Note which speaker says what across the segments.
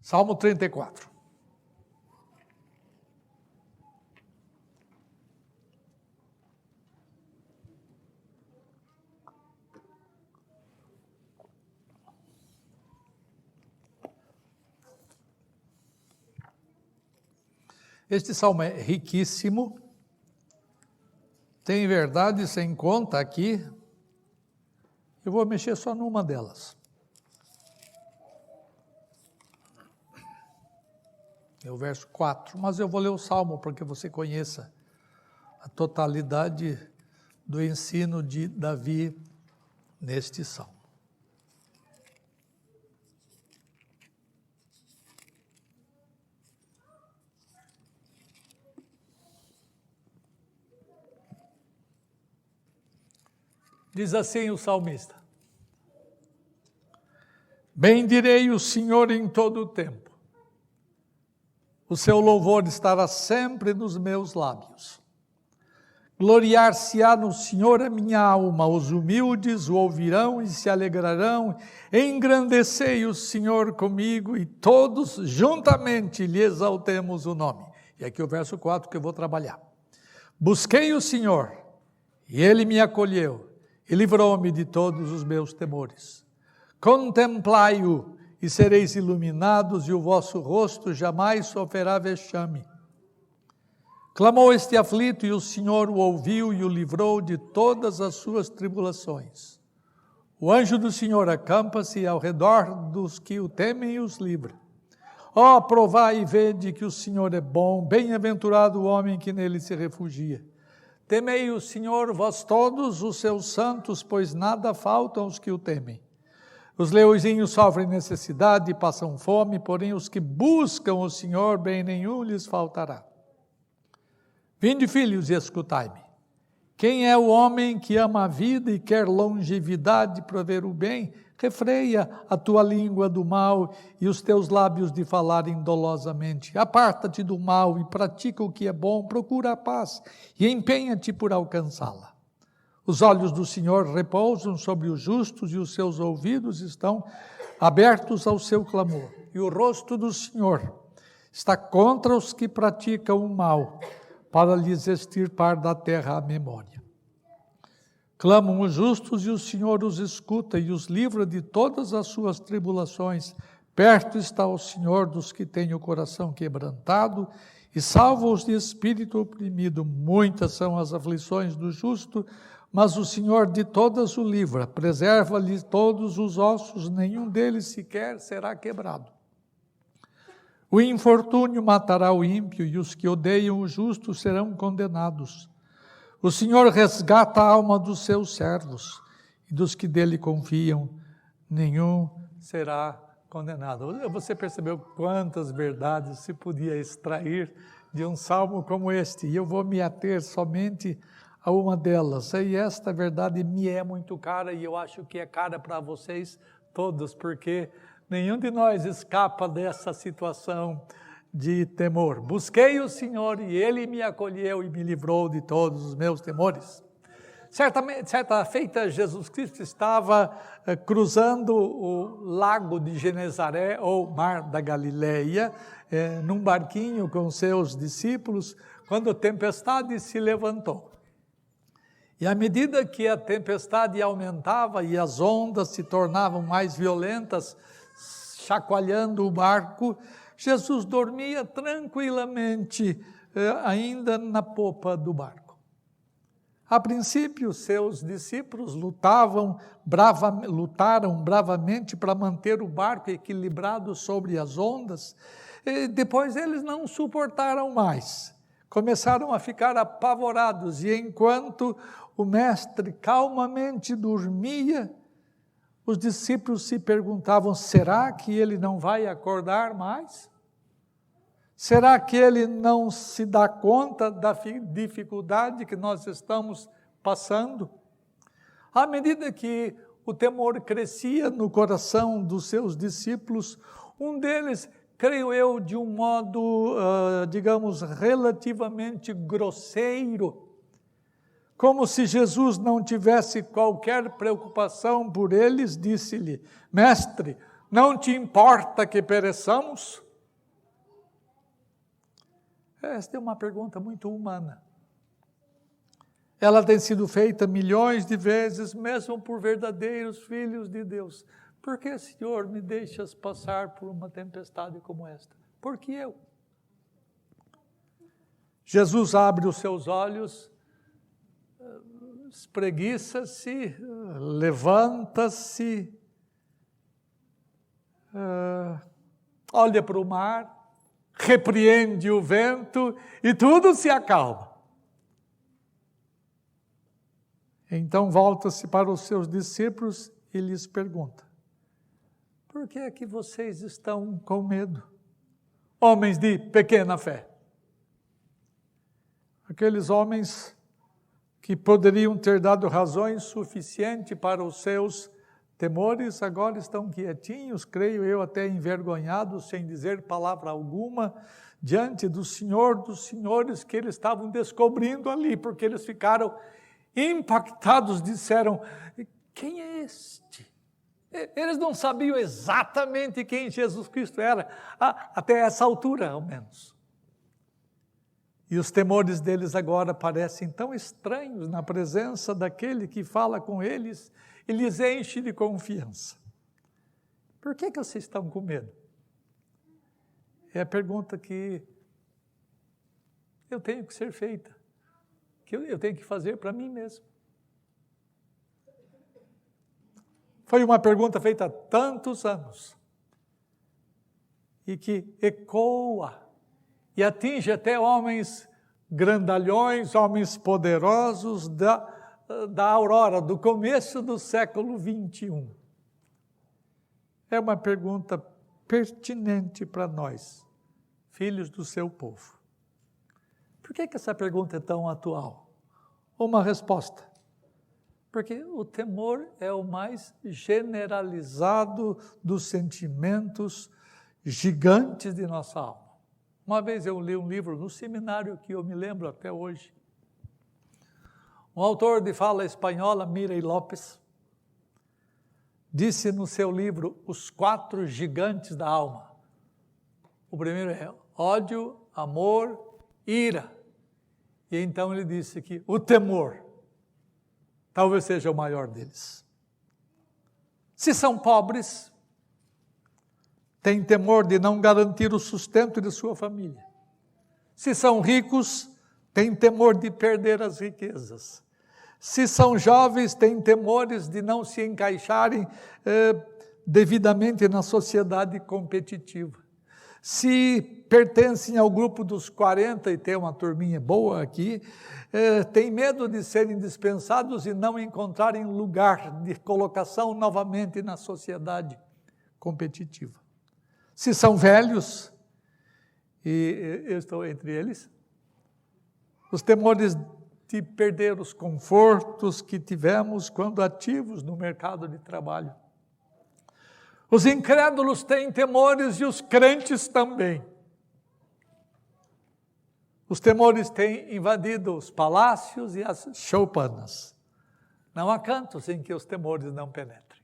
Speaker 1: Salmo 34. Este salmo é riquíssimo, tem verdade sem conta aqui. Eu vou mexer só numa delas. É o verso 4, mas eu vou ler o salmo para que você conheça a totalidade do ensino de Davi neste salmo. Diz assim o salmista: bendirei o Senhor em todo o tempo, o seu louvor estará sempre nos meus lábios. Gloriar-se-á no Senhor a minha alma, os humildes o ouvirão e se alegrarão. Engrandecei o Senhor comigo e todos juntamente lhe exaltemos o nome. E aqui o verso 4 que eu vou trabalhar. Busquei o Senhor e Ele me acolheu e livrou-me de todos os meus temores. Contemplai-o e sereis iluminados, e o vosso rosto jamais sofrerá vexame. Clamou este aflito, e o Senhor o ouviu e o livrou de todas as suas tribulações. O anjo do Senhor acampa-se ao redor dos que o temem e os livra. Ó, provai e vede que o Senhor é bom, bem-aventurado o homem que nele se refugia. Temei o Senhor, vós todos os seus santos, pois nada faltam aos que o temem. Os leõezinhos sofrem necessidade e passam fome, porém os que buscam o Senhor, bem nenhum lhes faltará. Vinde, filhos, e escutai-me. Quem é o homem que ama a vida e quer longevidade para ver o bem? Refreia a tua língua do mal e os teus lábios de falarem dolosamente. Aparta-te do mal e pratica o que é bom, procura a paz e empenha-te por alcançá-la. Os olhos do Senhor repousam sobre os justos e os seus ouvidos estão abertos ao seu clamor. E o rosto do Senhor está contra os que praticam o mal, para lhes extirpar da terra a memória. Clamam os justos e o Senhor os escuta e os livra de todas as suas tribulações. Perto está o Senhor dos que têm o coração quebrantado e salva-os de espírito oprimido. Muitas são as aflições do justo, mas o Senhor de todas o livra. Preserva-lhe todos os ossos, nenhum deles sequer será quebrado. O infortúnio matará o ímpio e os que odeiam o justo serão condenados. O Senhor resgata a alma dos seus servos, e dos que dele confiam, nenhum será condenado. Você percebeu quantas verdades se podia extrair de um salmo como este? E eu vou me ater somente a uma delas. E esta verdade me é muito cara, e eu acho que é cara para vocês todos, porque nenhum de nós escapa dessa situação de temor. Busquei o Senhor e Ele me acolheu e me livrou de todos os meus temores. Certa feita, Jesus Cristo estava cruzando o lago de Genezaré, ou Mar da Galileia, num barquinho com seus discípulos, quando a tempestade se levantou. E à medida que a tempestade aumentava e as ondas se tornavam mais violentas, chacoalhando o barco, Jesus dormia tranquilamente, ainda na popa do barco. A princípio, seus discípulos lutaram bravamente para manter o barco equilibrado sobre as ondas. E depois eles não suportaram mais. Começaram a ficar apavorados, e enquanto o mestre calmamente dormia, os discípulos se perguntavam: será que ele não vai acordar mais? Será que ele não se dá conta da dificuldade que nós estamos passando? À medida que o temor crescia no coração dos seus discípulos, um deles, creio eu, de um modo, digamos, relativamente grosseiro, como se Jesus não tivesse qualquer preocupação por eles, disse-lhe: mestre, Não te importa que pereçamos? Esta é uma pergunta muito humana. Ela tem sido feita milhões de vezes, mesmo por verdadeiros filhos de Deus. Por que, Senhor, me deixas passar por uma tempestade como esta? Por que eu? Jesus abre os seus olhos, espreguiça-se, levanta-se, olha para o mar, repreende o vento e tudo se acalma. Então volta-se para os seus discípulos e lhes pergunta: por que é que vocês estão com medo, homens de pequena fé? Aqueles homens que poderiam ter dado razões suficientes para os seus temores, agora estão quietinhos, creio eu, até envergonhados, sem dizer palavra alguma, diante do Senhor dos senhores que eles estavam descobrindo ali, porque eles ficaram impactados, disseram: quem é este? Eles não sabiam exatamente quem Jesus Cristo era, até essa altura, ao menos. E os temores deles agora parecem tão estranhos na presença daquele que fala com eles e lhes enche de confiança. Por que vocês estão com medo? É a pergunta que eu tenho que ser feita, que eu tenho que fazer para mim mesmo. Foi uma pergunta feita há tantos anos e que ecoa e atinge até homens grandalhões, homens poderosos da aurora, do começo do século 21. É uma pergunta pertinente para nós, filhos do seu povo. Por que essa pergunta é tão atual? Uma resposta: porque o temor é o mais generalizado dos sentimentos gigantes de nossa alma. Uma vez eu li um livro no seminário que eu me lembro até hoje. Um autor de fala espanhola, Mireille Lopes, disse no seu livro Os 4 Gigantes da Alma. O primeiro é ódio, amor, ira. E então ele disse que o temor talvez seja o maior deles. Se são pobres, têm temor de não garantir o sustento de sua família. Se são ricos, têm temor de perder as riquezas. Se são jovens, têm temores de não se encaixarem devidamente na sociedade competitiva. Se pertencem ao grupo dos 40 e tem uma turminha boa aqui, têm medo de serem dispensados e não encontrarem lugar de colocação novamente na sociedade competitiva. Se são velhos, e eu estou entre eles, os temores de perder os confortos que tivemos quando ativos no mercado de trabalho. Os incrédulos têm temores e os crentes também. Os temores têm invadido os palácios e as choupanas. Não há cantos em que os temores não penetrem.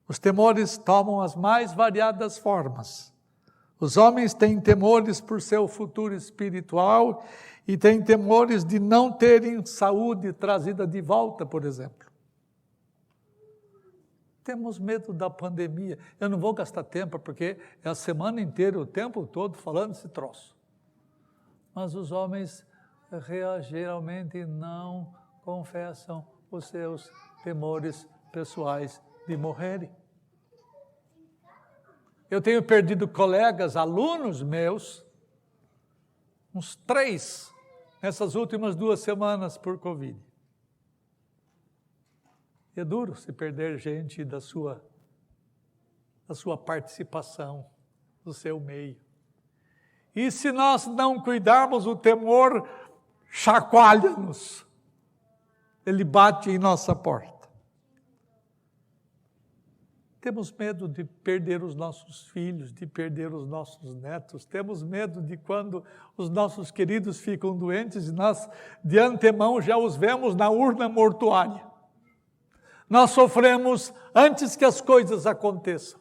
Speaker 1: Os temores tomam as mais variadas formas. Os homens têm temores por seu futuro espiritual e têm temores de não terem saúde trazida de volta, por exemplo. Temos medo da pandemia. Eu não vou gastar tempo, porque é a semana inteira, o tempo todo, falando esse troço. Mas os homens geralmente não confessam os seus temores pessoais de morrerem. Eu tenho perdido colegas, alunos meus, uns 3, nessas últimas 2 semanas por Covid. É duro se perder gente da sua participação, do seu meio. E se nós não cuidarmos, o temor chacoalha-nos. Ele bate em nossa porta. Temos medo de perder os nossos filhos, de perder os nossos netos. Temos medo de quando os nossos queridos ficam doentes e nós, de antemão, já os vemos na urna mortuária. Nós sofremos antes que as coisas aconteçam.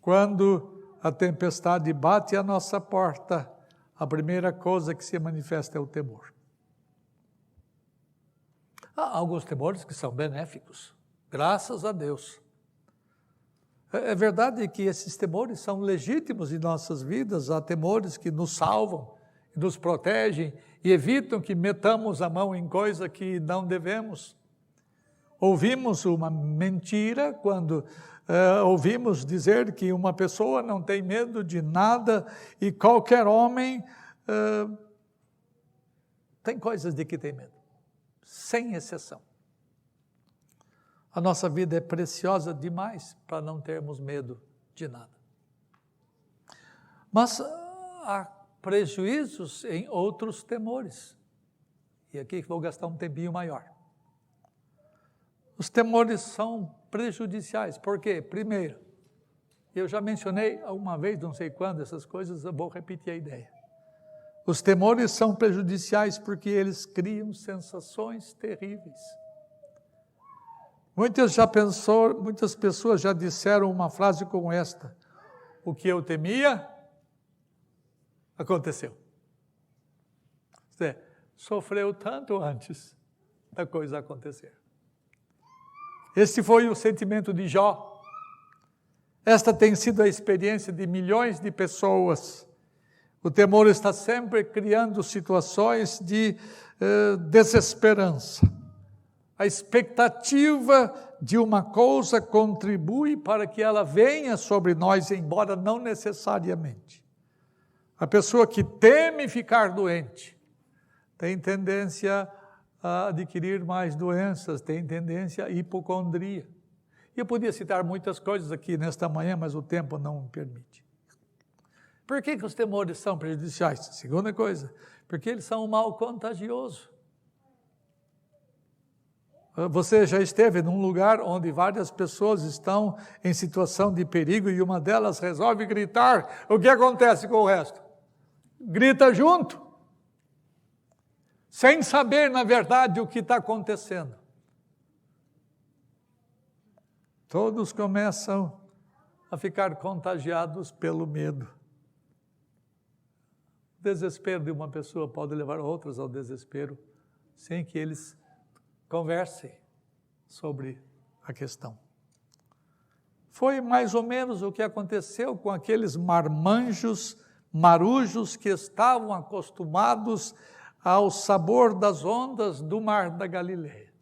Speaker 1: Quando a tempestade bate à nossa porta, a primeira coisa que se manifesta é o temor. Há alguns temores que são benéficos, graças a Deus. É verdade que esses temores são legítimos em nossas vidas, há temores que nos salvam, nos protegem e evitam que metamos a mão em coisa que não devemos. Ouvimos uma mentira quando ouvimos dizer que uma pessoa não tem medo de nada e qualquer homem tem coisas de que tem medo, sem exceção. A nossa vida é preciosa demais para não termos medo de nada. Mas há prejuízos em outros temores. E aqui vou gastar um tempinho maior. Os temores são prejudiciais. Por quê? Primeiro, eu já mencionei uma vez, não sei quando, essas coisas, eu vou repetir a ideia. Os temores são prejudiciais porque eles criam sensações terríveis. Muitas pessoas já disseram uma frase como esta: o que eu temia, aconteceu. Você sofreu tanto antes da coisa acontecer. Esse foi o sentimento de Jó. Esta tem sido a experiência de milhões de pessoas. O temor está sempre criando situações de desesperança. A expectativa de uma coisa contribui para que ela venha sobre nós, embora não necessariamente. A pessoa que teme ficar doente tem tendência a adquirir mais doenças, tem tendência à hipocondria. Eu podia citar muitas coisas aqui nesta manhã, mas o tempo não me permite. Por que os temores são prejudiciais? Segunda coisa, porque eles são um mal contagioso. Você já esteve num lugar onde várias pessoas estão em situação de perigo e uma delas resolve gritar, o que acontece com o resto? Grita junto, sem saber, na verdade, o que está acontecendo. Todos começam a ficar contagiados pelo medo. O desespero de uma pessoa pode levar outros ao desespero, sem que eles conversem sobre a questão. Foi mais ou menos o que aconteceu com aqueles marujos que estavam acostumados ao sabor das ondas do mar da Galileia.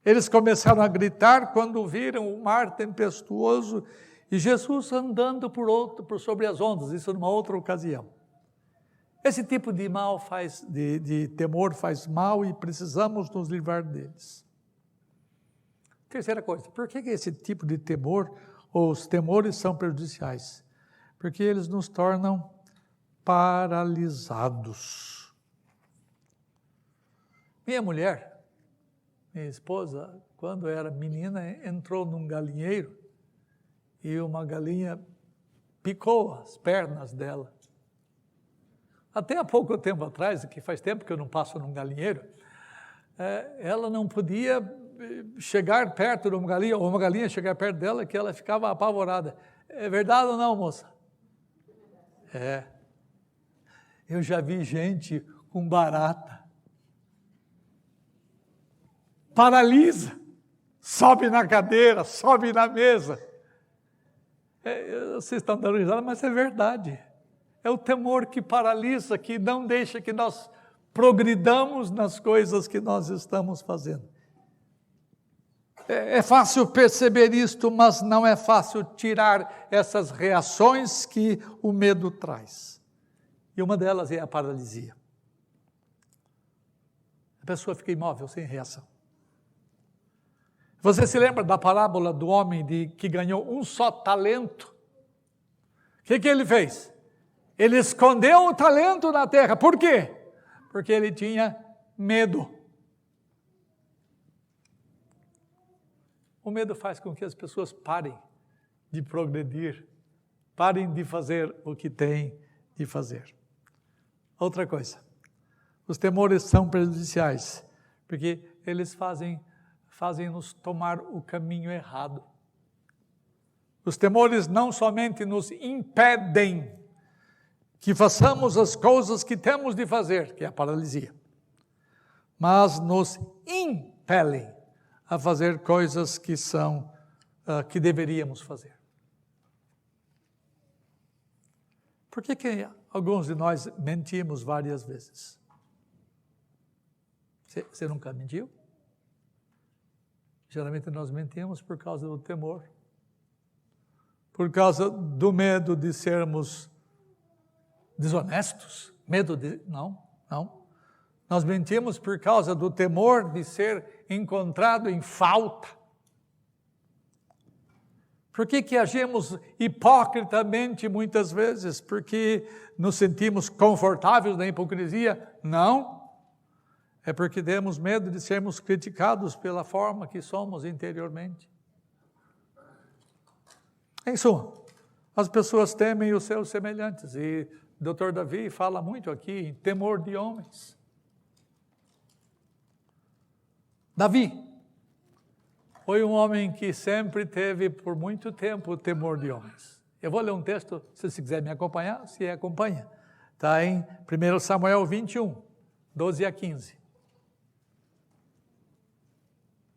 Speaker 1: Eles começaram a gritar quando viram o mar tempestuoso e Jesus andando por sobre as ondas, isso numa outra ocasião. Esse tipo de de temor faz mal e precisamos nos livrar deles. Terceira coisa, por que esse tipo de temor, ou os temores são prejudiciais? Porque eles nos tornam paralisados. Minha esposa, quando era menina, entrou num galinheiro e uma galinha picou as pernas dela. Até há pouco tempo atrás, que faz tempo que eu não passo num galinheiro, ela não podia chegar perto de uma galinha, ou uma galinha chegar perto dela, que ela ficava apavorada. É verdade ou não, moça? É. Eu já vi gente com barata. Paralisa, sobe na cadeira, sobe na mesa. Vocês estão dando risada, mas é verdade. É o temor que paralisa, que não deixa que nós progridamos nas coisas que nós estamos fazendo. É fácil perceber isto, mas não é fácil tirar essas reações que o medo traz. E uma delas é a paralisia. A pessoa fica imóvel, sem reação. Você se lembra da parábola do homem que ganhou um só talento? O que ele fez? Ele escondeu o talento na terra. Por quê? Porque ele tinha medo. O medo faz com que as pessoas parem de progredir, parem de fazer o que têm de fazer. Outra coisa, Os temores são prejudiciais, porque eles fazem-nos tomar o caminho errado. Os temores não somente nos impedem que façamos as coisas que temos de fazer, que é a paralisia, mas nos impelem a fazer coisas que deveríamos fazer. Por que alguns de nós mentimos várias vezes? Você nunca mentiu? Geralmente nós mentimos por causa do temor, por causa do medo de sermos desonestos, não. Nós mentimos por causa do temor de ser encontrado em falta. Por que agimos hipocritamente muitas vezes? Porque nos sentimos confortáveis na hipocrisia? Não. É porque temos medo de sermos criticados pela forma que somos interiormente. Em suma, as pessoas temem os seus semelhantes, e o Dr. Davi fala muito aqui em temor de homens. Davi foi um homem que sempre teve, por muito tempo, o temor de homens. Eu vou ler um texto, se você quiser me acompanhar, se acompanha. Está em 1 Samuel 21, 12 a 15.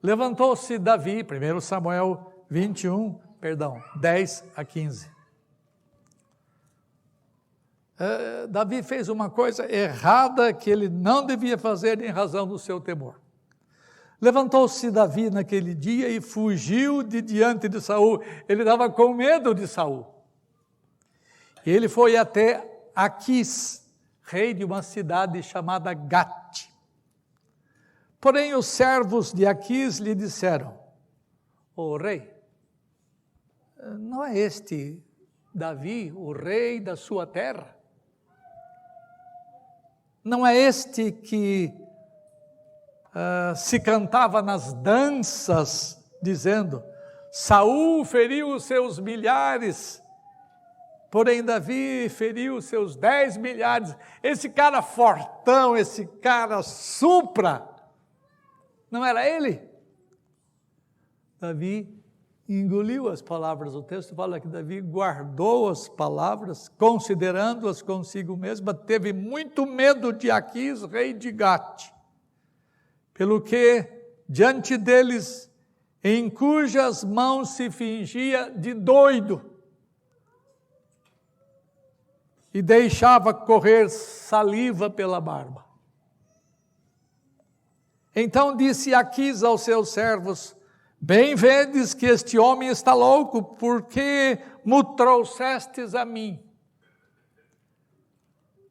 Speaker 1: Levantou-se Davi, 1 Samuel 10 a 15. Davi fez uma coisa errada que ele não devia fazer em razão do seu temor. Levantou-se Davi naquele dia e fugiu de diante de Saul. Ele estava com medo de Saul. Ele foi até Aquis, rei de uma cidade chamada Gate. Porém, os servos de Aquis lhe disseram: "Ó rei, não é este Davi, o rei da sua terra? Não é este que se cantava nas danças, dizendo: Saul feriu os seus milhares, porém Davi feriu os seus 10 milhares. Esse cara fortão, esse cara supra, não era ele?" Davi engoliu as palavras. O texto fala que Davi guardou as palavras, considerando-as consigo mesmo, teve muito medo de Aquis, rei de Gate, pelo que diante deles, em cujas mãos se fingia de doido, e deixava correr saliva pela barba. Então disse Aquis aos seus servos: "Bem vedes que este homem está louco, porque me trouxestes a mim."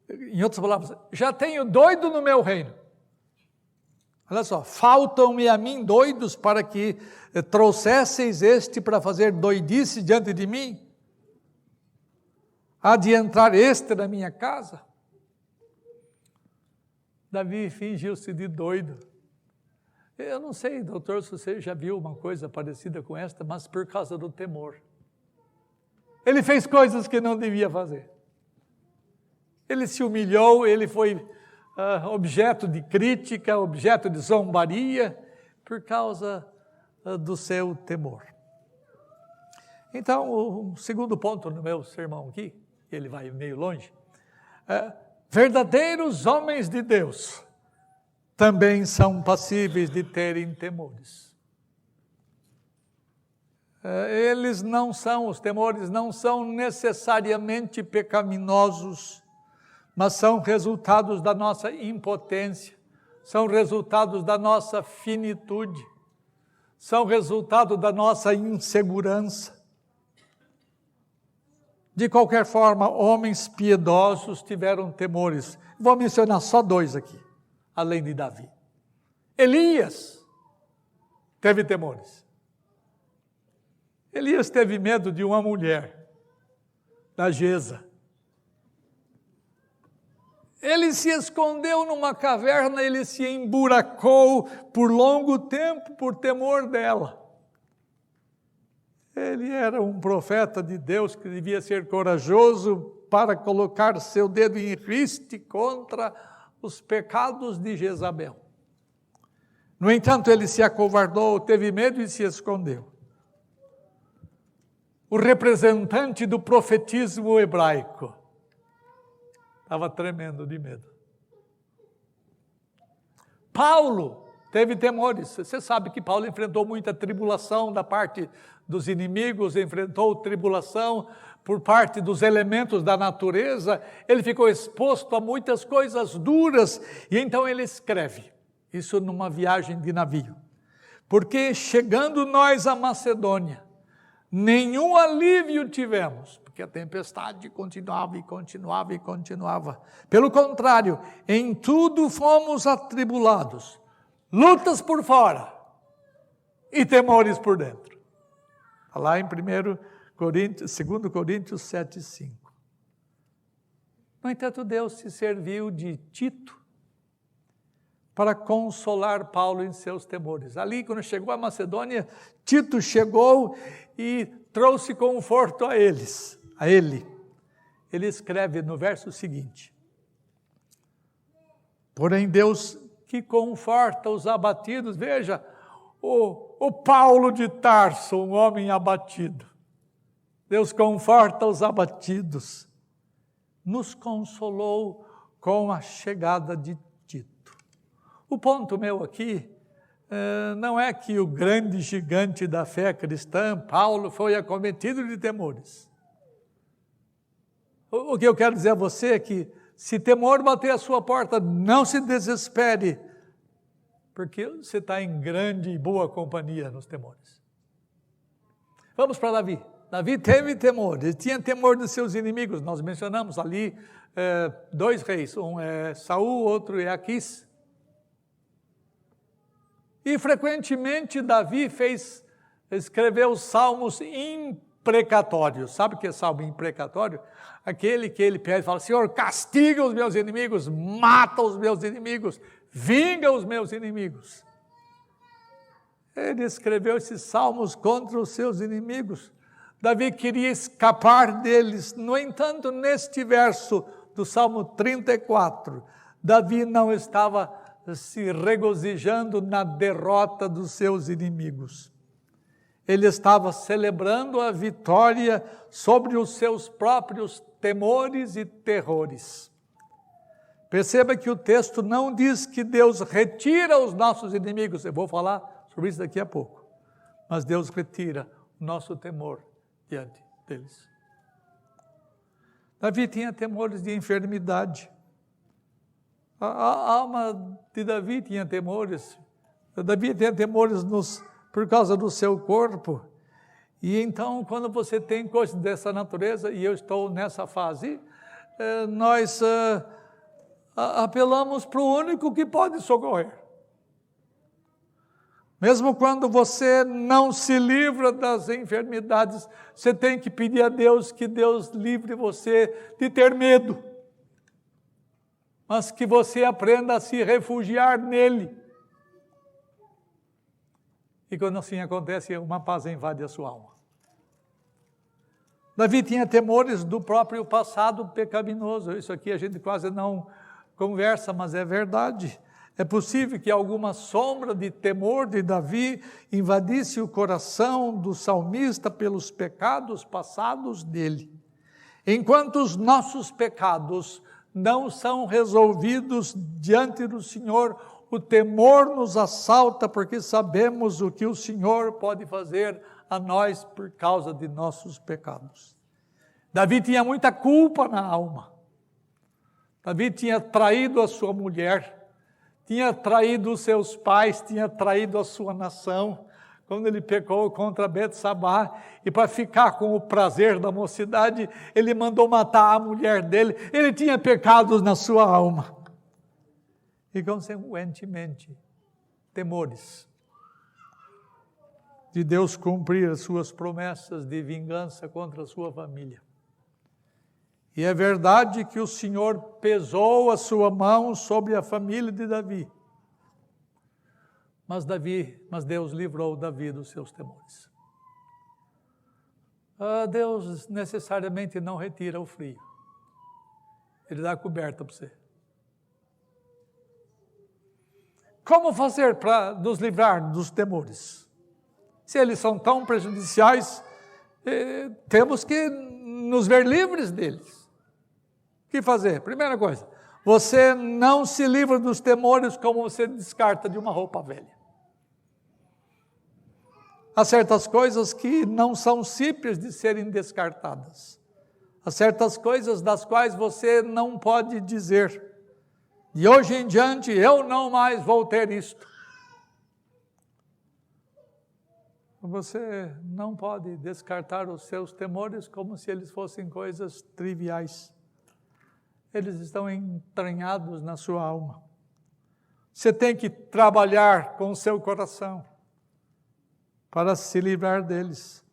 Speaker 1: Em outras palavras, já tenho doido no meu reino. Olha só, faltam-me a mim doidos para que trouxesseis este para fazer doidice diante de mim? Há de entrar este na minha casa? Davi fingiu-se de doido. Eu não sei, doutor, se você já viu uma coisa parecida com esta, mas por causa do temor. Ele fez coisas que não devia fazer. Ele se humilhou, ele foi objeto de crítica, objeto de zombaria, por causa do seu temor. Então, o segundo ponto no meu sermão aqui, ele vai meio longe, verdadeiros homens de Deus também são passíveis de terem temores. Os temores não são necessariamente pecaminosos, mas são resultados da nossa impotência, são resultados da nossa finitude, são resultado da nossa insegurança. De qualquer forma, homens piedosos tiveram temores. Vou mencionar só 2 aqui, além de Davi. Elias teve temores. Elias teve medo de uma mulher, da Jeza. Ele se escondeu numa caverna, ele se emburacou por longo tempo por temor dela. Ele era um profeta de Deus que devia ser corajoso para colocar seu dedo em riste contra os pecados de Jezabel. No entanto, ele se acovardou, teve medo e se escondeu. O representante do profetismo hebraico estava tremendo de medo. Paulo teve temores. Você sabe que Paulo enfrentou muita tribulação da parte dos inimigos, enfrentou tribulação por parte dos elementos da natureza. Ele ficou exposto a muitas coisas duras e então ele escreve isso numa viagem de navio. Porque chegando nós à Macedônia, nenhum alívio tivemos, porque a tempestade continuava e continuava e continuava. Pelo contrário, em tudo fomos atribulados, lutas por fora e temores por dentro. Está lá em 2 Coríntios 7,5. No entanto, Deus se serviu de Tito para consolar Paulo em seus temores. Ali, quando chegou a Macedônia, Tito chegou e trouxe conforto a ele. Ele escreve no verso seguinte: porém Deus que conforta os abatidos, veja, o Paulo de Tarso, um homem abatido, Deus conforta os abatidos, nos consolou com a chegada de Tito. O ponto meu aqui não é que o grande gigante da fé cristã, Paulo, foi acometido de temores. O que eu quero dizer a você é que, se temor bater a sua porta, não se desespere, porque você está em grande e boa companhia nos temores. Vamos para Davi. Davi teve temor, ele tinha temor dos seus inimigos. Nós mencionamos ali 2 reis, um é Saul, outro é Aquis. E frequentemente Davi escreveu salmos imprecatórios. Sabe o que é salmo imprecatório? Aquele que ele pede e fala: Senhor, castiga os meus inimigos, mata os meus inimigos, vinga os meus inimigos. Ele escreveu esses salmos contra os seus inimigos. Davi queria escapar deles. No entanto, neste verso do Salmo 34, Davi não estava se regozijando na derrota dos seus inimigos. Ele estava celebrando a vitória sobre os seus próprios temores e terrores. Perceba que o texto não diz que Deus retira os nossos inimigos. Eu vou falar sobre isso daqui a pouco. Mas Deus retira o nosso temor diante deles. Davi tinha temores de enfermidade. A alma de Davi tinha temores. Davi tinha temores por causa do seu corpo. E então, quando você tem coisas dessa natureza, e eu estou nessa fase, nós apelamos para o único que pode socorrer. Mesmo quando você não se livra das enfermidades, você tem que pedir a Deus que Deus livre você de ter medo, mas que você aprenda a se refugiar nele. E quando assim acontece, uma paz invade a sua alma. Davi tinha temores do próprio passado pecaminoso. Isso aqui a gente quase não conversa, mas é verdade. É possível que alguma sombra de temor de Davi invadisse o coração do salmista pelos pecados passados dele. Enquanto os nossos pecados não são resolvidos diante do Senhor, o temor nos assalta porque sabemos o que o Senhor pode fazer a nós por causa de nossos pecados. Davi tinha muita culpa na alma. Davi tinha traído a sua mulher, tinha traído os seus pais, tinha traído a sua nação, quando ele pecou contra Betsabá, e para ficar com o prazer da mocidade, ele mandou matar a mulher dele. Ele tinha pecados na sua alma. E consequentemente, temores de Deus cumprir as suas promessas de vingança contra a sua família. E é verdade que o Senhor pesou a sua mão sobre a família de Davi. Mas Deus livrou Davi dos seus temores. Deus necessariamente não retira o frio. Ele dá a coberta para você. Como fazer para nos livrar dos temores? Se eles são tão prejudiciais, temos que nos ver livres deles. O que fazer? Primeira coisa, você não se livra dos temores como você descarta de uma roupa velha. Há certas coisas que não são simples de serem descartadas. Há certas coisas das quais você não pode dizer, de hoje em diante eu não mais vou ter isto. Você não pode descartar os seus temores como se eles fossem coisas triviais. Eles estão entranhados na sua alma. Você tem que trabalhar com o seu coração para se livrar deles.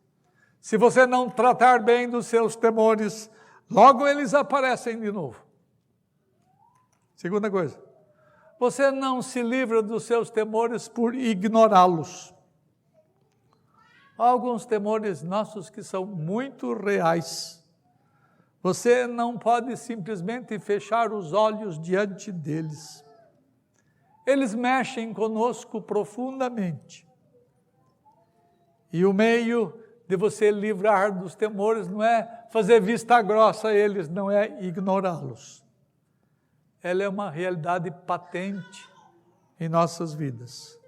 Speaker 1: Se você não tratar bem dos seus temores, logo eles aparecem de novo. Segunda coisa, você não se livra dos seus temores por ignorá-los. Há alguns temores nossos que são muito reais. Você não pode simplesmente fechar os olhos diante deles. Eles mexem conosco profundamente. E o meio de você livrar dos temores não é fazer vista grossa a eles, não é ignorá-los. Ela é uma realidade patente em nossas vidas.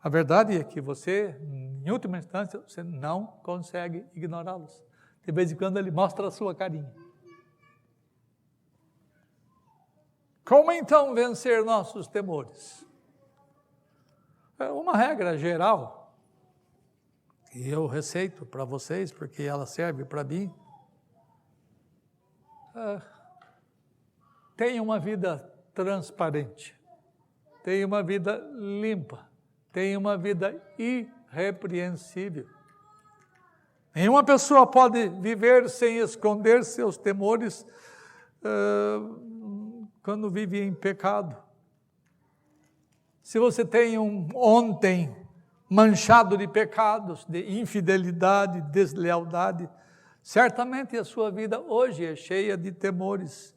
Speaker 1: A verdade é que você, em última instância, você não consegue ignorá-los. De vez em quando ele mostra a sua carinha. Como então vencer nossos temores? Uma regra geral, que eu receito para vocês, porque ela serve para mim. Tenha uma vida transparente, tenha uma vida limpa, tenha uma vida irrepreensível. Nenhuma pessoa pode viver sem esconder seus temores quando vive em pecado. Se você tem um ontem manchado de pecados, de infidelidade, deslealdade, certamente a sua vida hoje é cheia de temores.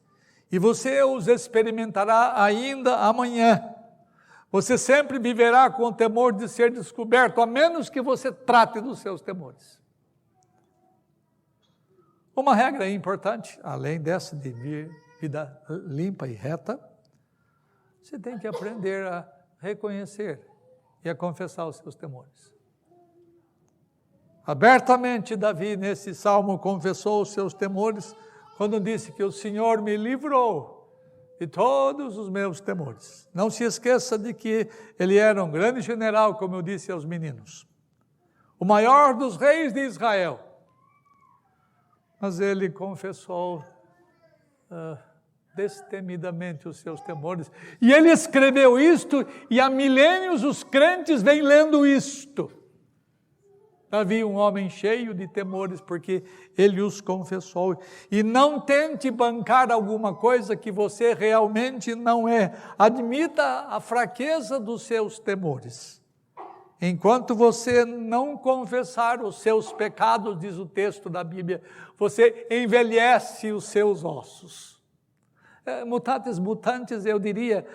Speaker 1: E você os experimentará ainda amanhã. Você sempre viverá com o temor de ser descoberto, a menos que você trate dos seus temores. Uma regra importante, além dessa de vida limpa e reta, você tem que aprender a reconhecer e a confessar os seus temores. Abertamente, Davi, nesse salmo, confessou os seus temores, quando disse que o Senhor me livrou de todos os meus temores. Não se esqueça de que ele era um grande general, como eu disse aos meninos, o maior dos reis de Israel. Mas ele confessou destemidamente os seus temores. E ele escreveu isto, e há milênios os crentes vêm lendo isto. Davi, um homem cheio de temores, porque ele os confessou. E não tente bancar alguma coisa que você realmente não é. Admita a fraqueza dos seus temores. Enquanto você não confessar os seus pecados, diz o texto da Bíblia, você envelhece os seus ossos. Mutatis mutandis, eu diria,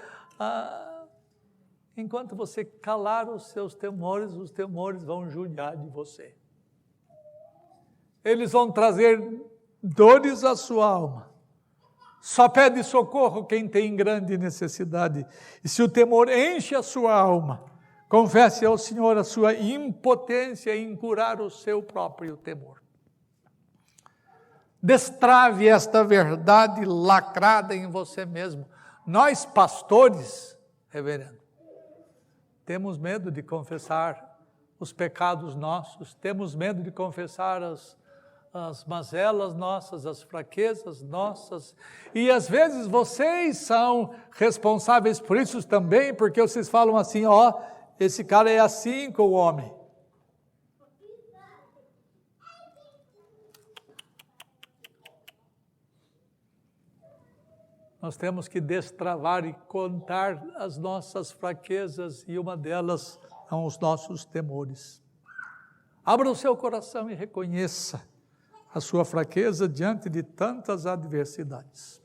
Speaker 1: enquanto você calar os temores vão judiar de você. Eles vão trazer dores à sua alma. Só pede socorro quem tem grande necessidade. E se o temor enche a sua alma, confesse ao Senhor a sua impotência em curar o seu próprio temor. Destrave esta verdade lacrada em você mesmo. Nós, pastores, reverendo, temos medo de confessar os pecados nossos, temos medo de confessar as mazelas nossas, as fraquezas nossas, e às vezes vocês são responsáveis por isso também, porque vocês falam assim, esse cara é assim com o homem. Nós temos que destravar e contar as nossas fraquezas, e uma delas são os nossos temores. Abra o seu coração e reconheça a sua fraqueza diante de tantas adversidades.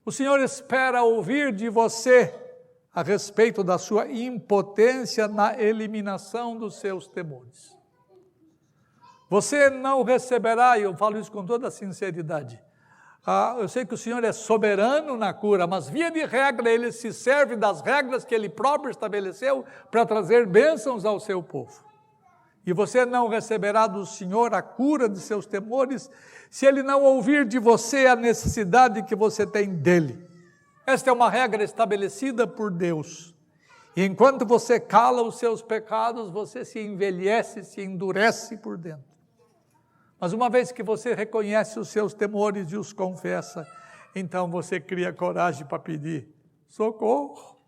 Speaker 1: O Senhor espera ouvir de você a respeito da sua impotência na eliminação dos seus temores. Você não receberá, e eu falo isso com toda sinceridade, eu sei que o Senhor é soberano na cura, mas via de regra Ele se serve das regras que Ele próprio estabeleceu para trazer bênçãos ao seu povo. E você não receberá do Senhor a cura de seus temores, se Ele não ouvir de você a necessidade que você tem dEle. Esta é uma regra estabelecida por Deus. E enquanto você cala os seus pecados, você se envelhece, se endurece por dentro. Mas uma vez que você reconhece os seus temores e os confessa, então você cria coragem para pedir socorro.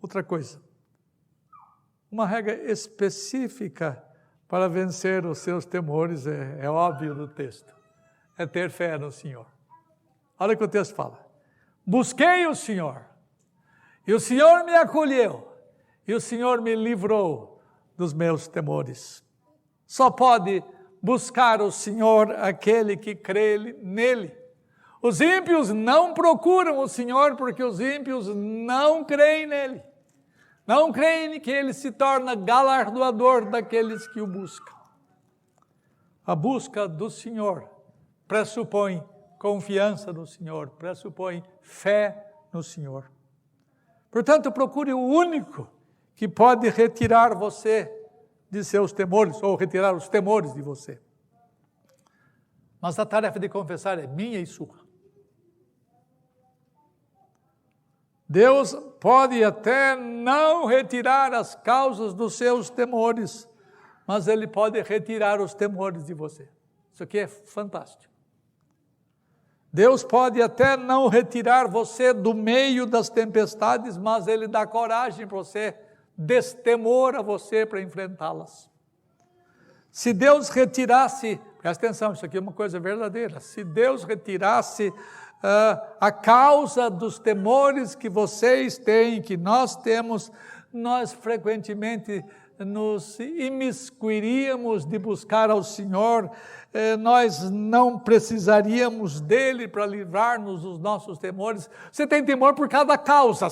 Speaker 1: Outra coisa, uma regra específica para vencer os seus temores, é óbvio do texto, é ter fé no Senhor. Olha o que o texto fala. Busquei o Senhor, e o Senhor me acolheu, e o Senhor me livrou dos meus temores. Só pode buscar o Senhor aquele que crê nele. Os ímpios não procuram o Senhor porque os ímpios não creem nele. Não creem que ele se torna galardoador daqueles que o buscam. A busca do Senhor pressupõe confiança no Senhor, pressupõe fé no Senhor. Portanto, procure o único que pode retirar você de seus temores, ou retirar os temores de você. Mas a tarefa de confessar é minha e sua. Deus pode até não retirar as causas dos seus temores, mas Ele pode retirar os temores de você. Isso aqui é fantástico. Deus pode até não retirar você do meio das tempestades, mas Ele dá coragem para você, destemor a você para enfrentá-las. Se Deus retirasse, presta atenção, isso aqui é uma coisa verdadeira, se Deus retirasse a causa dos temores que vocês têm, que nós temos, nós frequentemente nos imiscuiríamos de buscar ao Senhor, nós não precisaríamos dele para livrar-nos dos nossos temores. Você tem temor por cada causa.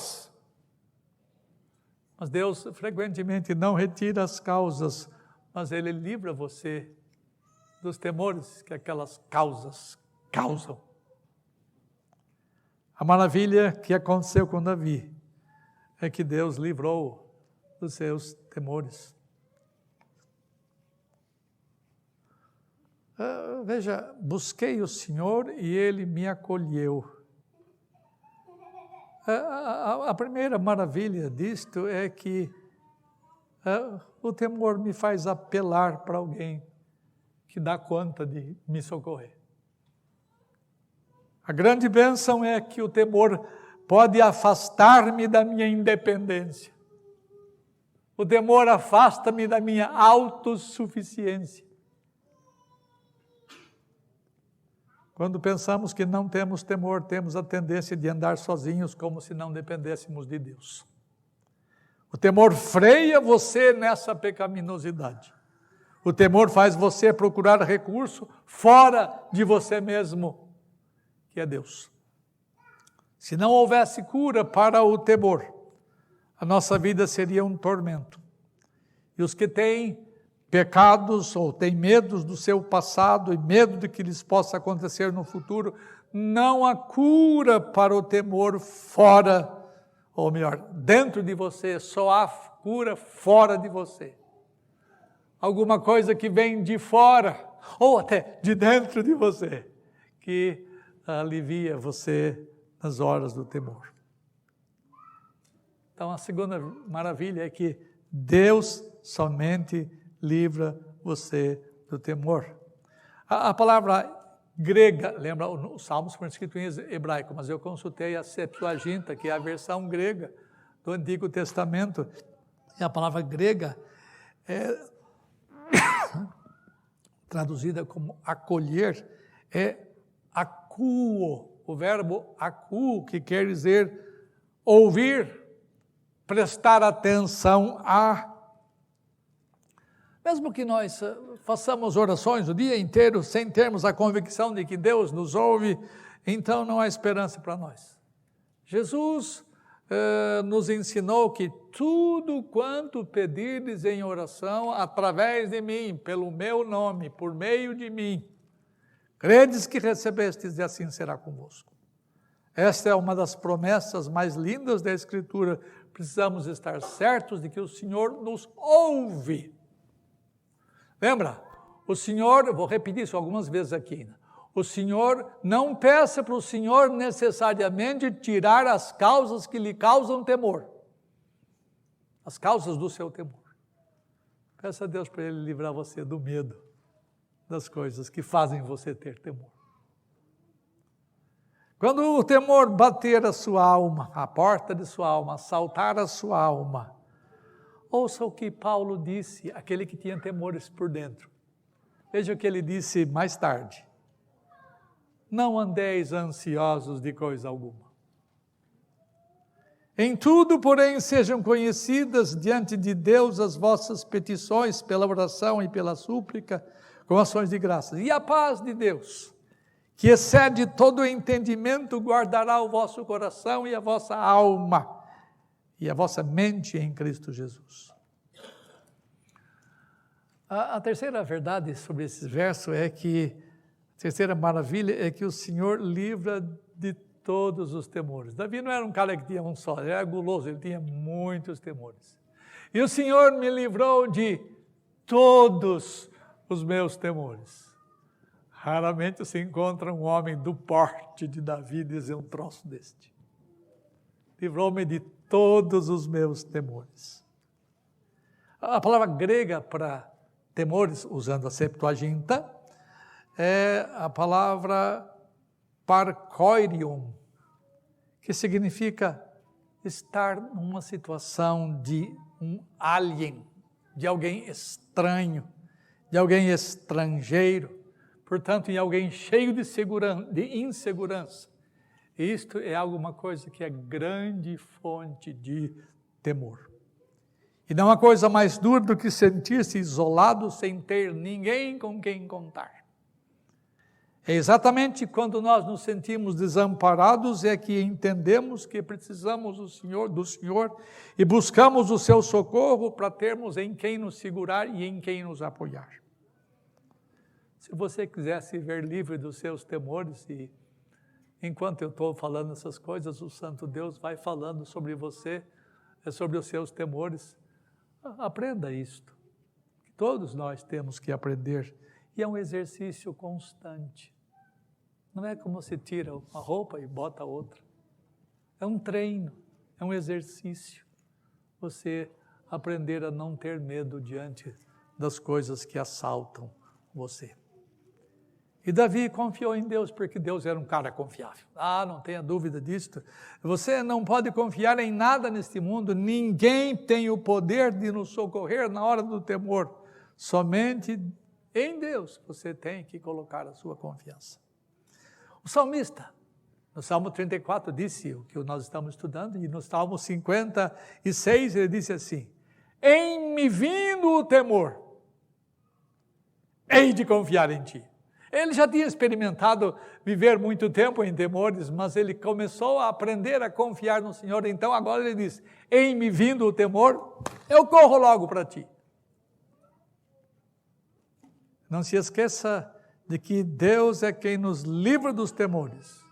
Speaker 1: Mas Deus frequentemente não retira as causas, mas Ele livra você dos temores que aquelas causas causam. A maravilha que aconteceu com Davi é que Deus livrou dos seus temores. Veja, busquei o Senhor e Ele me acolheu. A primeira maravilha disto é que o temor me faz apelar para alguém que dá conta de me socorrer. A grande bênção é que o temor pode afastar-me da minha independência. O temor afasta-me da minha autossuficiência. Quando pensamos que não temos temor, temos a tendência de andar sozinhos como se não dependêssemos de Deus. O temor freia você nessa pecaminosidade. O temor faz você procurar recurso fora de você mesmo, que é Deus. Se não houvesse cura para o temor, a nossa vida seria um tormento. E os que têm pecados ou têm medos do seu passado e medo de que lhes possa acontecer no futuro, não há cura para o temor fora, ou melhor, dentro de você, só há cura fora de você. Alguma coisa que vem de fora, ou até de dentro de você, que alivia você nas horas do temor. Então a segunda maravilha é que Deus somente livra você do temor. A palavra grega, lembra, os Salmos foram escritos em hebraico, mas eu consultei a Septuaginta, que é a versão grega do Antigo Testamento, e a palavra grega é traduzida como acolher, é akuo, o verbo akuo, que quer dizer ouvir, prestar atenção a. Mesmo que nós façamos orações o dia inteiro sem termos a convicção de que Deus nos ouve, então não há esperança para nós. Jesus nos ensinou que tudo quanto pedirdes em oração, através de mim, pelo meu nome, por meio de mim, credes que recebestes e assim será convosco. Esta é uma das promessas mais lindas da Escritura. Precisamos estar certos de que o Senhor nos ouve. Lembra? O Senhor, eu vou repetir isso algumas vezes aqui, o Senhor, não peça para o Senhor necessariamente tirar as causas que lhe causam temor. As causas do seu temor. Peça a Deus para Ele livrar você do medo das coisas que fazem você ter temor. Quando o temor bater a sua alma, a porta de sua alma, assaltar a sua alma, ouça o que Paulo disse, aquele que tinha temores por dentro. Veja o que ele disse mais tarde. Não andeis ansiosos de coisa alguma. Em tudo, porém, sejam conhecidas diante de Deus as vossas petições pela oração e pela súplica, com ações de graças. E a paz de Deus, que excede todo o entendimento, guardará o vosso coração e a vossa alma e a vossa mente em Cristo Jesus. A terceira verdade sobre esse verso é que, a terceira maravilha é que o Senhor livra de todos os temores. Davi não era um cara que tinha um só, ele era guloso, ele tinha muitos temores. E o Senhor me livrou de todos os meus temores. Raramente se encontra um homem do porte de Davi dizer um troço deste. Livrou-me de todos os meus temores. A palavra grega para temores, usando a Septuaginta, é a palavra parkoirion, que significa estar numa situação de um alien, de alguém estranho, de alguém estrangeiro, portanto, em alguém cheio de insegurança. Isto é alguma coisa que é grande fonte de temor. E não há coisa mais dura do que sentir-se isolado sem ter ninguém com quem contar. É exatamente quando nós nos sentimos desamparados é que entendemos que precisamos do Senhor e buscamos o seu socorro para termos em quem nos segurar e em quem nos apoiar. Se você quiser se ver livre dos seus temores, e enquanto eu estou falando essas coisas, o Santo Deus vai falando sobre você, sobre os seus temores. Aprenda isto. Todos nós temos que aprender. E é um exercício constante. Não é como se tira uma roupa e bota outra. É um treino, é um exercício. Você aprender a não ter medo diante das coisas que assaltam você. E Davi confiou em Deus, porque Deus era um cara confiável. Não tenha dúvida disso. Você não pode confiar em nada neste mundo. Ninguém tem o poder de nos socorrer na hora do temor. Somente em Deus você tem que colocar a sua confiança. O salmista, no Salmo 34, disse o que nós estamos estudando, e no Salmo 56 ele disse assim: em me vindo o temor, hei de confiar em ti. Ele já tinha experimentado viver muito tempo em temores, mas ele começou a aprender a confiar no Senhor. Então agora ele diz: em me vindo o temor, eu corro logo para ti. Não se esqueça de que Deus é quem nos livra dos temores,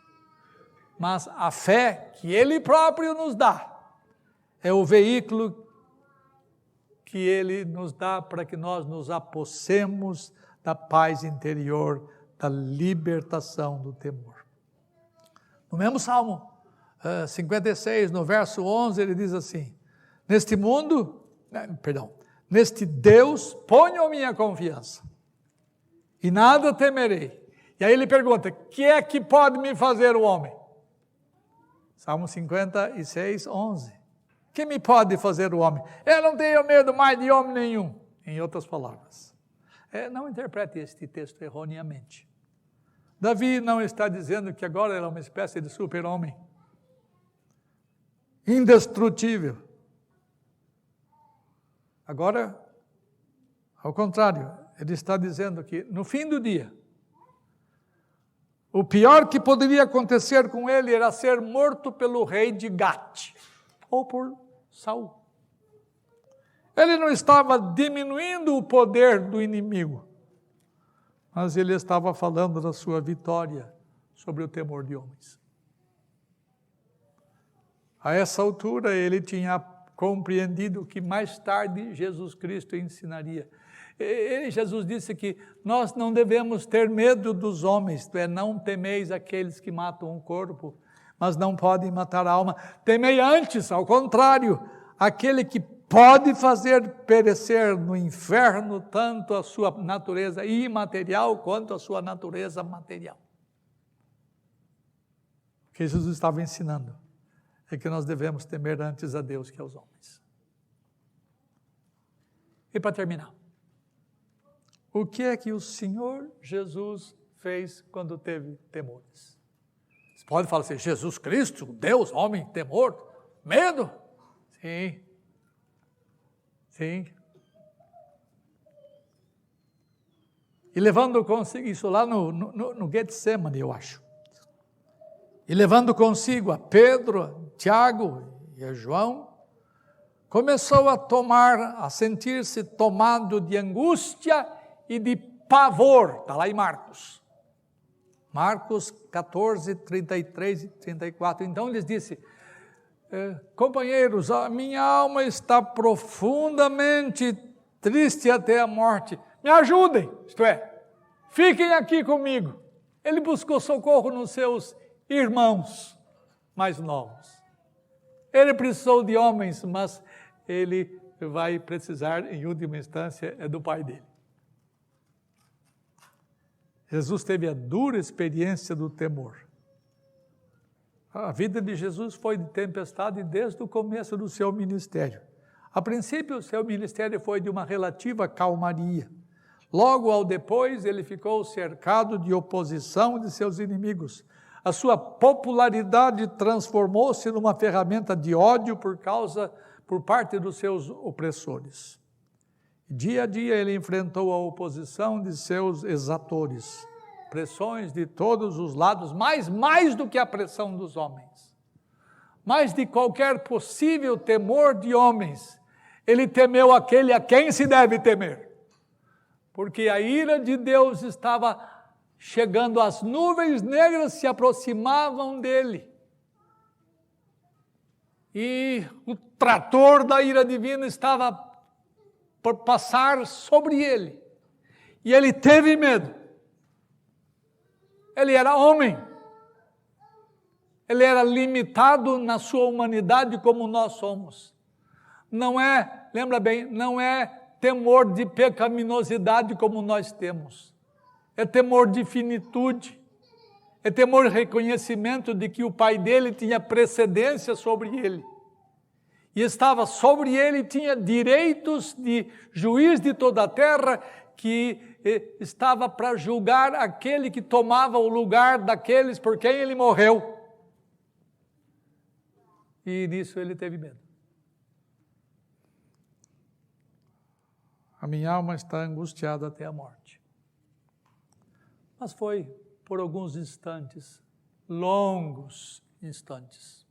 Speaker 1: mas a fé que Ele próprio nos dá é o veículo que Ele nos dá para que nós nos apossemos da paz interior, da libertação do temor. No mesmo Salmo 56, no verso 11, ele diz assim: neste Deus ponho a minha confiança, e nada temerei. E aí ele pergunta: que é que pode me fazer o homem? Salmo 56, 11. Que me pode fazer o homem? Eu não tenho medo mais de homem nenhum. Em outras palavras, não interprete este texto erroneamente. Davi não está dizendo que agora ele é uma espécie de super-homem, indestrutível. Agora, ao contrário, ele está dizendo que no fim do dia, O pior que poderia acontecer com ele era ser morto pelo rei de Gate, ou por Saul. Ele não estava diminuindo o poder do inimigo, mas ele estava falando da sua vitória sobre o temor de homens. A essa altura ele tinha compreendido que mais tarde Jesus Cristo ensinaria. Jesus disse que nós não devemos ter medo dos homens, não temeis aqueles que matam o corpo, mas não podem matar a alma. Temei antes, ao contrário, aquele que pode fazer perecer no inferno tanto a sua natureza imaterial quanto a sua natureza material. O que Jesus estava ensinando é que nós devemos temer antes a Deus que aos homens. E para terminar, o que é que o Senhor Jesus fez quando teve temores? Você pode falar assim, Jesus Cristo, Deus, homem, temor, medo? Sim. Sim. E levando consigo, isso lá no Getsemane, eu acho. E levando consigo a Pedro, a Tiago e a João, começou a sentir-se tomado de angústia e de pavor. Está lá em Marcos. Marcos 14, 33 e 34. Então lhes disse, companheiros, a minha alma está profundamente triste até a morte. Me ajudem, isto é, fiquem aqui comigo. Ele buscou socorro nos seus irmãos mais novos. Ele precisou de homens, mas ele vai precisar, em última instância, do pai dele. Jesus teve a dura experiência do temor. A vida de Jesus foi de tempestade desde o começo do seu ministério. A princípio, o seu ministério foi de uma relativa calmaria. Logo ao depois, ele ficou cercado de oposição de seus inimigos. A sua popularidade transformou-se numa ferramenta de ódio por parte dos seus opressores. Dia a dia ele enfrentou a oposição de seus exatores, pressões de todos os lados, mais do que a pressão dos homens, mais de qualquer possível temor de homens, ele temeu aquele a quem se deve temer, porque a ira de Deus estava chegando, as nuvens negras se aproximavam dele, e o trator da ira divina estava por passar sobre ele, e ele teve medo. Ele era homem, ele era limitado na sua humanidade como nós somos. Não é, lembra bem, não é temor de pecaminosidade como nós temos, é temor de finitude, é temor de reconhecimento de que o pai dele tinha precedência sobre ele, e estava sobre ele, tinha direitos de juiz de toda a terra, que estava para julgar aquele que tomava o lugar daqueles por quem ele morreu. E nisso ele teve medo. A minha alma está angustiada até a morte. Mas foi por alguns instantes, longos instantes.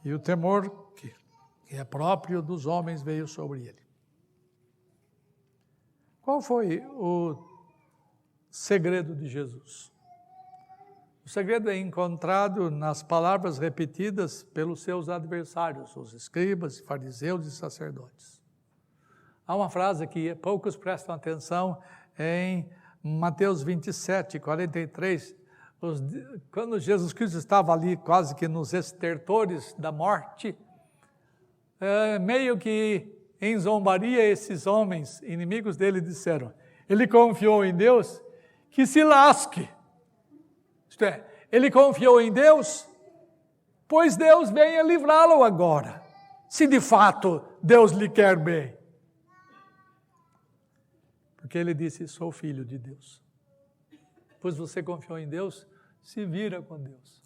Speaker 1: E o temor que é próprio dos homens veio sobre ele. Qual foi o segredo de Jesus? O segredo é encontrado nas palavras repetidas pelos seus adversários, os escribas, fariseus e sacerdotes. Há uma frase que poucos prestam atenção em Mateus 27, 43, quando Jesus Cristo estava ali quase que nos estertores da morte, meio que em zombaria, esses homens, inimigos dele, disseram, ele confiou em Deus, que se lasque. Isto é, ele confiou em Deus, pois Deus venha livrá-lo agora, se de fato Deus lhe quer bem. Porque ele disse, sou filho de Deus. Pois você confiou em Deus, se vira com Deus.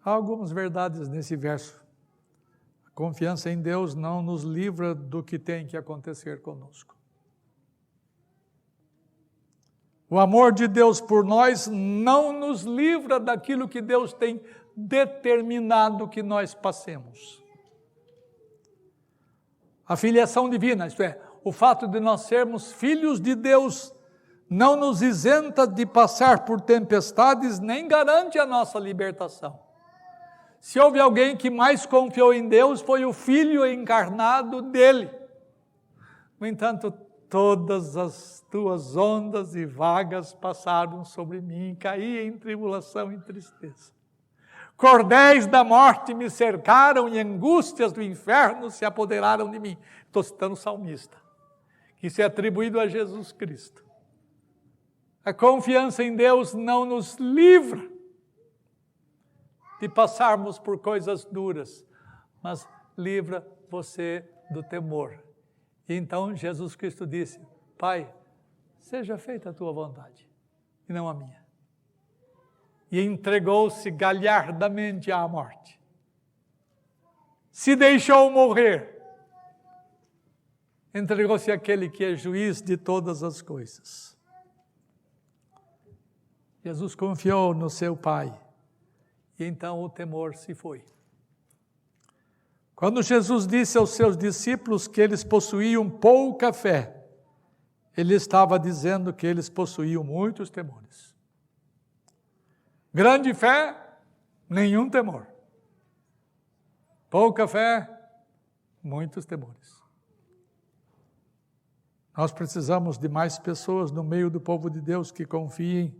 Speaker 1: Há algumas verdades nesse verso. A confiança em Deus não nos livra do que tem que acontecer conosco. O amor de Deus por nós não nos livra daquilo que Deus tem determinado que nós passemos. A filiação divina, isto é, o fato de nós sermos filhos de Deus, não nos isenta de passar por tempestades, nem garante a nossa libertação. Se houve alguém que mais confiou em Deus, foi o Filho encarnado dele. No entanto, todas as tuas ondas e vagas passaram sobre mim, caí em tribulação e tristeza. Cordéis da morte me cercaram e angústias do inferno se apoderaram de mim. Estou citando o salmista, que isso é atribuído a Jesus Cristo. A confiança em Deus não nos livra de passarmos por coisas duras, mas livra você do temor. E então Jesus Cristo disse: Pai, seja feita a tua vontade, e não a minha. E entregou-se galhardamente à morte. Se deixou morrer. Entregou-se àquele que é juiz de todas as coisas. Jesus confiou no seu Pai. E então o temor se foi. Quando Jesus disse aos seus discípulos que eles possuíam pouca fé, ele estava dizendo que eles possuíam muitos temores. Grande fé, nenhum temor. Pouca fé, muitos temores. Nós precisamos de mais pessoas no meio do povo de Deus que confiem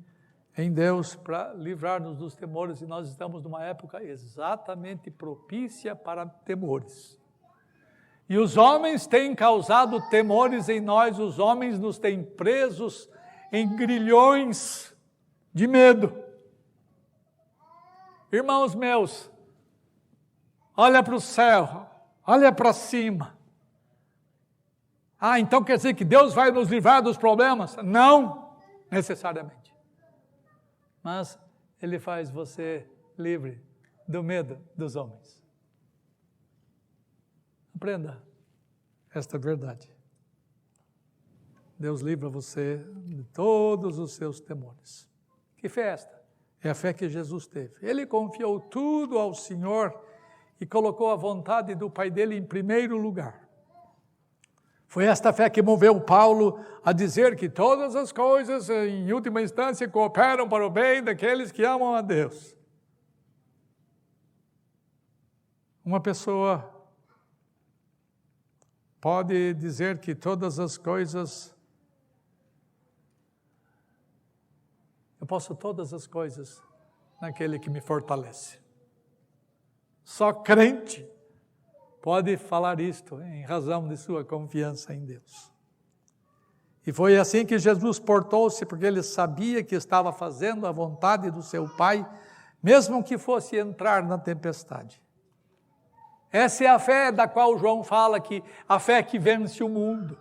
Speaker 1: em Deus para livrar-nos dos temores, e nós estamos numa época exatamente propícia para temores. E os homens têm causado temores em nós, os homens nos têm presos em grilhões de medo. Irmãos meus, olha para o céu, olha para cima. Então quer dizer que Deus vai nos livrar dos problemas? Não, necessariamente. Mas Ele faz você livre do medo dos homens. Aprenda esta verdade. Deus livra você de todos os seus temores. Que fé é esta? É a fé que Jesus teve. Ele confiou tudo ao Senhor e colocou a vontade do Pai dele em primeiro lugar. Foi esta fé que moveu Paulo a dizer que todas as coisas, em última instância, cooperam para o bem daqueles que amam a Deus. Uma pessoa pode dizer que todas as coisas, eu posso todas as coisas naquele que me fortalece. Só crente pode falar isto em razão de sua confiança em Deus. E foi assim que Jesus portou-se, porque ele sabia que estava fazendo a vontade do seu Pai, mesmo que fosse entrar na tempestade. Essa é a fé da qual João fala, que a fé que vence o mundo.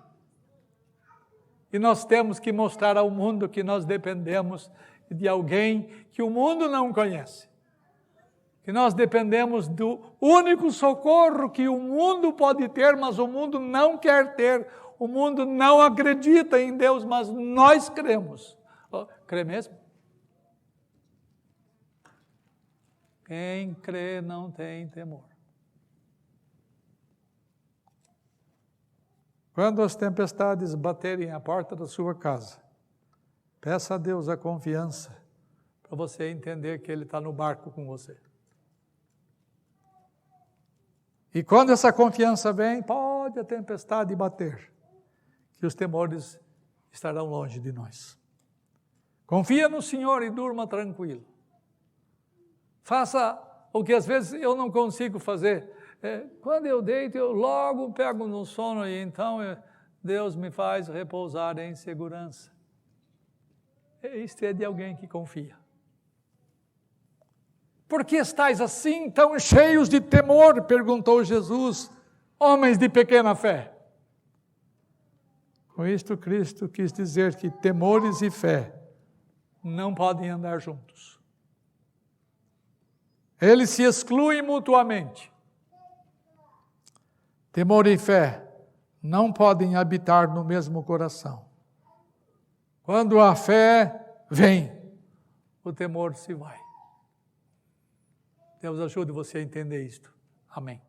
Speaker 1: E nós temos que mostrar ao mundo que nós dependemos de alguém que o mundo não conhece. Que nós dependemos do único socorro que o mundo pode ter, mas o mundo não quer ter. O mundo não acredita em Deus, mas nós cremos. Crê mesmo? Quem crê não tem temor. Quando as tempestades baterem à porta da sua casa, peça a Deus a confiança para você entender que Ele está no barco com você. E quando essa confiança vem, pode a tempestade bater, que os temores estarão longe de nós. Confia no Senhor e durma tranquilo. Faça o que às vezes eu não consigo fazer. Quando eu deito, eu logo pego no sono e então Deus me faz repousar em segurança. Isto é de alguém que confia. Por que estáis assim, tão cheios de temor? Perguntou Jesus, homens de pequena fé. Com isto, Cristo quis dizer que temores e fé não podem andar juntos. Eles se excluem mutuamente. Temor e fé não podem habitar no mesmo coração. Quando a fé vem, o temor se vai. Deus ajude você a entender isto. Amém.